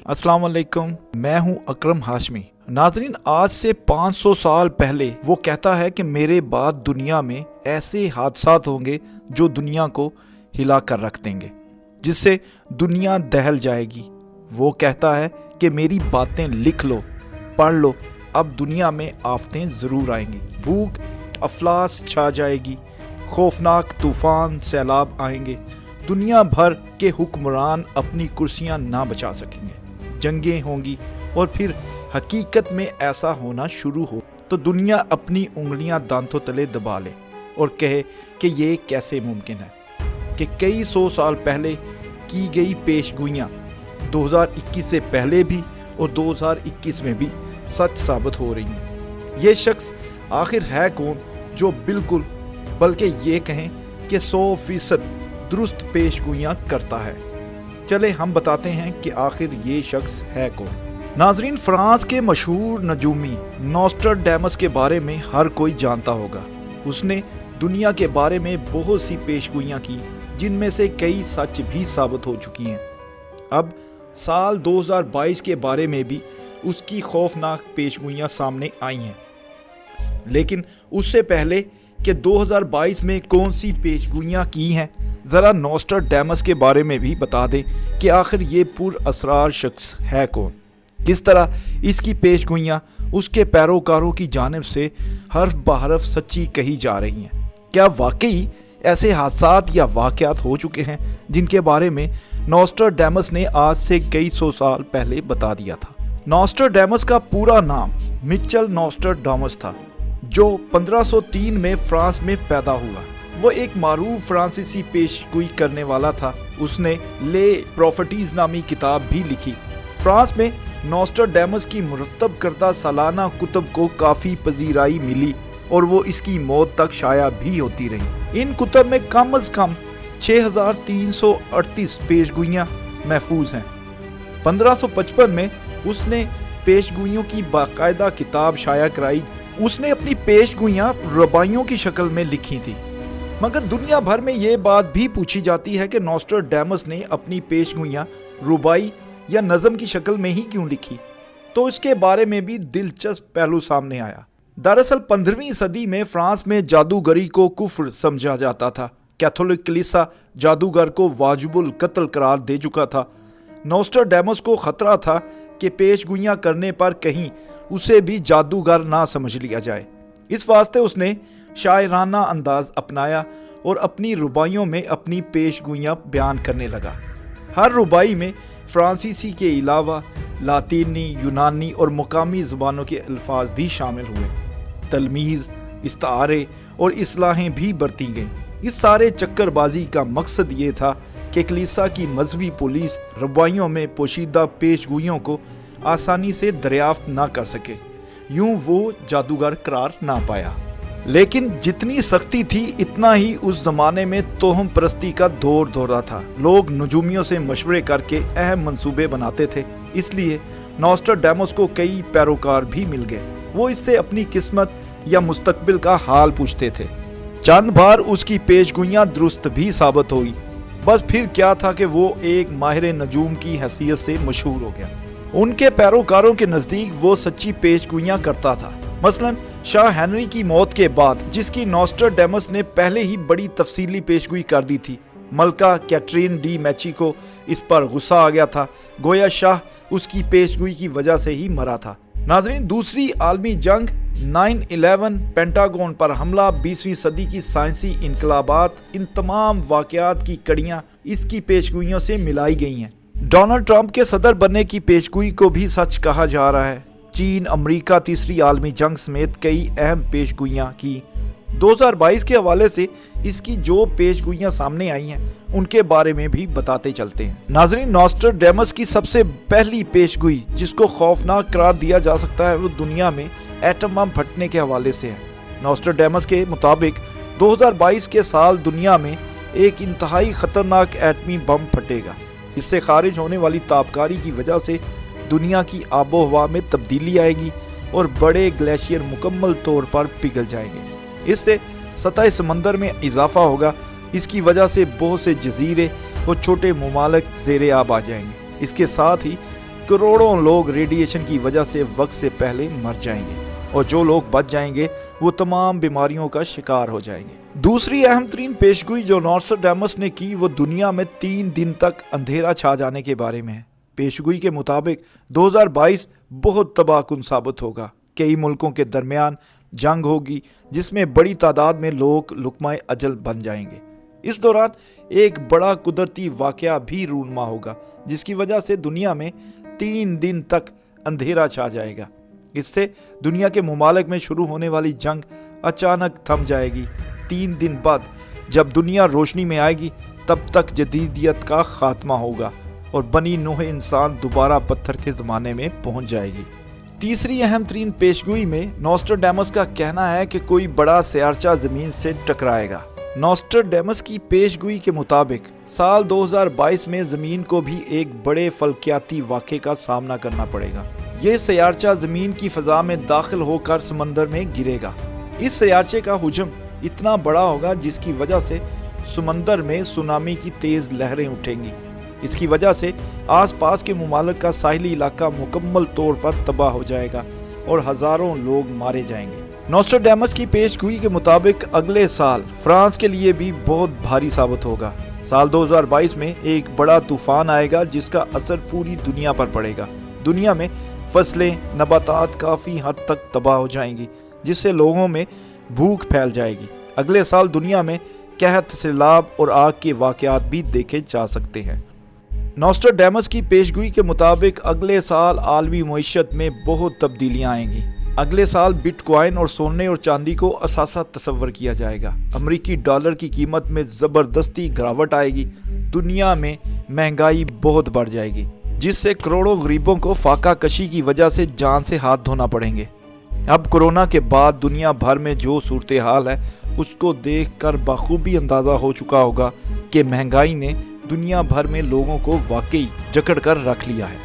अस्सलाम वालेकुम, मैं हूं अकरम हाशमी। नाजरीन, आज से 500 साल पहले वो कहता है कि मेरे बाद दुनिया में ऐसे हादसात होंगे जो दुनिया को हिला कर रख देंगे, जिससे दुनिया दहल जाएगी। वो कहता है कि मेरी बातें लिख लो, पढ़ लो, अब दुनिया में आफतें ज़रूर आएंगी। भूख अफलास छा जाएगी, खौफनाक तूफान सैलाब आएंगे, दुनिया भर के हुक्मरान अपनी कुर्सियां ना बचा सकेंगे, जंगें होंगी और फिर हकीकत में ऐसा होना शुरू हो तो दुनिया अपनी उंगलियां दांतों तले दबा ले और कहे कि ये कैसे मुमकिन है कि कई सौ साल पहले की गई पेशगोइयां 2021 से पहले भी और 2021 में भी सच साबित हो रही हैं। ये शख्स आखिर है कौन जो बिल्कुल बल्कि ये कहें कि 100% दुरुस्त पेशगोइयां करता है? चले हम बताते हैं कि आखिर ये शख्स है कौन। नाजरीन, फ्रांस के मशहूर नजूमी नॉस्ट्राडेमस के बारे में हर कोई जानता होगा। उसने दुनिया के बारे में बहुत सी पेशगोइयां की, जिनमें से कई सच भी साबित हो चुकी हैं। अब साल 2022 के बारे में भी उसकी खौफनाक पेशगोइयां सामने आई हैं। लेकिन उससे पहले कि 2022 में कौन सी पेशगोइयां की हैं, ज़रा नॉस्ट्राडेमस के बारे में भी बता दें कि आखिर ये पुरअसरार शख्स है कौन, किस तरह इसकी पेशगोइयां उसके पैरोकारों की जानिब से हरफ बहरफ सच्ची कही जा रही हैं। क्या वाकई ऐसे हादसात या वाक़यात हो चुके हैं जिनके बारे में नॉस्ट्राडेमस ने आज से कई सौ साल पहले बता दिया था? नॉस्ट्राडेमस का पूरा नाम मिचेल नॉस्ट्राडामस था, जो 1503 में फ्रांस में पैदा हुआ। वो एक मारूफ फ्रांसीसी पेशगोई करने वाला था। उसने ले प्रॉफिटीज नामी किताब भी लिखी। फ्रांस में नॉस्ट्राडेमस की मुरतब करदा सालाना कुतब को काफ़ी पजीराई मिली और वो इसकी मौत तक शाया भी होती रही। इन कुतब में कम अज़ कम 6338 पेशगोइयाँ महफूज हैं। 1555 में उसने पेशगोइयों की बाकायदा किताब शाया कराई। उसने अपनी पेशगोइयाँ रबाइयों की शक्ल में लिखी थी, मगर दुनिया भर में ये बात भी पूछी जाती है कि नॉस्ट्राडेमस ने अपनी पेशगोइयाँ रुबाई या नज़म की शक्ल में ही क्यों लिखी। तो इसके बारे में भी दिलचस्प पहलू सामने आया। दरअसल 15वीं सदी में फ्रांस में जादूगरी को कुफ्र समझा जाता था। कैथोलिक कलीसिया जादूगर को वाजिबुल कत्ल करार दे चुका था। नॉस्ट्राडेमस को खतरा था कि पेशगोइयाँ करने पर कहीं उसे भी जादूगर ना समझ लिया जाए। इस वास्ते उसने शायराना अंदाज अपनाया और अपनी रुबाइयों में अपनी पेशगोइयाँ बयान करने लगा। हर रुबाई में फ्रांसीसी के अलावा लातीनी, यूनानी और मुकामी ज़बानों के अल्फाज भी शामिल हुए। तलमीज़, इस्तारे और इस्लाहें भी बरती गईं। इस सारे चक्करबाजी का मकसद ये था कि कलीसिया की मजहबी पुलिस रुबाइयों में पोशीदा पेशगोइयों को आसानी से दरियाफ्त ना कर सके, यूं वो जादूगर करार ना पाया। लेकिन जितनी सख्ती थी इतना ही उस ज़माने में तोहम परस्ती का दौर दौरा था। लोग नजूमियों से मशवरे करके अहम मंसूबे बनाते थे, इसलिए नॉस्ट्राडेमस को कई पैरोकार भी मिल गए। वो इससे अपनी किस्मत या मुस्तकबिल का हाल पूछते थे। चंद बार उसकी पेशगोइयाँ दुरुस्त भी साबित हुई। बस फिर क्या था कि वो एक माहिर नजूम की हैसियत से मशहूर हो गया। उनके पैरोकारों के नज़दीक वो सच्ची पेशगोइयाँ करता था। मसलन शाह हेनरी की मौत के बाद, जिसकी नॉस्ट्राडेमस ने पहले ही बड़ी तफसीली पेशगोई कर दी थी, मलका कैटरीन डी मेची को इस पर गुस्सा आ गया था। गोया शाह उसकी पेशगोई की वजह से ही मरा था। नाजरीन, दूसरी आलमी जंग, 9/11, पेंटागन पर हमला, 20वीं सदी की साइंसी इनकलाबात, इन तमाम वाक़यात की कड़ियाँ इसकी पेशगोइयों से मिलाई गई हैं। डोनाल्ड ट्रंप के सदर बनने की पेशगोई को भी सच कहा जा रहा है। चीन, अमेरिका, तीसरी आलमी जंग समेत कई अहम पेशगोइयाँ की। 2022 के हवाले से इसकी जो पेशगोइयाँ सामने आई हैं उनके बारे में भी बताते चलते हैं। नाजरीन, नॉस्ट्राडेमस की सबसे पहली पेशगोई जिसको खौफनाक करार दिया जा सकता है वो दुनिया में एटम बम फटने के हवाले से है। नॉस्ट्राडेमस के मुताबिक 2022 के साल दुनिया में एक इंतहाई खतरनाक एटमी बम फटेगा। इससे खारिज होने वाली तापकारी की वजह से दुनिया की आबो हवा में तब्दीली आएगी और बड़े ग्लेशियर मुकम्मल तौर पर पिघल जाएंगे। इससे सतह समंदर में इजाफा होगा। इसकी वजह से बहुत से जजीरे और छोटे ममालिक ज़ेरे आब आ जाएंगे। इसके साथ ही करोड़ों लोग रेडिएशन की वजह से वक्त से पहले मर जाएंगे और जो लोग बच जाएंगे वो तमाम बीमारियों का शिकार हो जाएंगे। दूसरी अहम तरीन पेशगोई जो नॉस्ट्राडामस ने की वो दुनिया में 3 दिन तक अंधेरा छा जाने के बारे में है। पेशगोई के मुताबिक 2022 बहुत तबाहकुन साबित होगा। कई मुल्कों के दरमियान जंग होगी जिसमें बड़ी तादाद में लोग लुकमाए अजल बन जाएंगे। इस दौरान एक बड़ा कुदरती वाकया भी रूनमा होगा जिसकी वजह से दुनिया में 3 दिन तक अंधेरा छा जाएगा। इससे दुनिया के मुमालिक में शुरू होने वाली जंग अचानक थम जाएगी। 3 दिन बाद जब दुनिया रोशनी में आएगी तब तक जदीदियत का खात्मा होगा और बनी नूह इंसान दोबारा पत्थर के ज़माने में पहुंच जाएगी। तीसरी अहम तरीन पेशगोई में नॉस्ट्राडामस का कहना है कि कोई बड़ा सियारचा ज़मीन से टकराएगा। नॉस्ट्राडामस की पेशगोई के मुताबिक साल 2022 में ज़मीन को भी एक बड़े फल्कियाती वाक़े का सामना करना पड़ेगा। ये सियारचा ज़मीन की फ़ज़ा में दाखिल होकर समंदर में गिरेगा। इस सियारचे का हुजम इतना बड़ा होगा जिसकी वजह से समंदर में सुनामी की तेज़ लहरें उठेंगी। इसकी वजह से आसपास के मुमालिक का साहिली इलाका मुकम्मल तौर पर तबाह हो जाएगा और हज़ारों लोग मारे जाएंगे। नॉस्ट्राडामस की पेशगोई के मुताबिक अगले साल फ्रांस के लिए भी बहुत भारी साबित होगा। साल 2022 में एक बड़ा तूफान आएगा जिसका असर पूरी दुनिया पर पड़ेगा। दुनिया में फसलें, नबातात काफ़ी हद तक तबाह हो जाएंगी जिससे लोगों में भूख फैल जाएगी। अगले साल दुनिया में कहत, सैलाब और आग के वाक़यात भी देखे जा सकते हैं। नॉस्ट्राडामस की पेशगोई के मुताबिक अगले साल आलमी मईशत में बहुत तब्दीलियां आएंगी। अगले साल बिटकॉइन और सोने और चांदी को असासा तस्वर किया जाएगा। अमरीकी डॉलर की कीमत में ज़बरदस्ती गिरावट आएगी। दुनिया में महंगाई बहुत बढ़ जाएगी जिससे करोड़ों गरीबों को फाका कशी की वजह से जान से हाथ धोना पड़ेंगे। अब कोरोना के बाद दुनिया भर में जो सूरत हाल है उसको देखकर बखूबी अंदाज़ा हो चुका होगा कि महंगाई ने दुनिया भर में लोगों को वाकई जकड़ कर रख लिया है।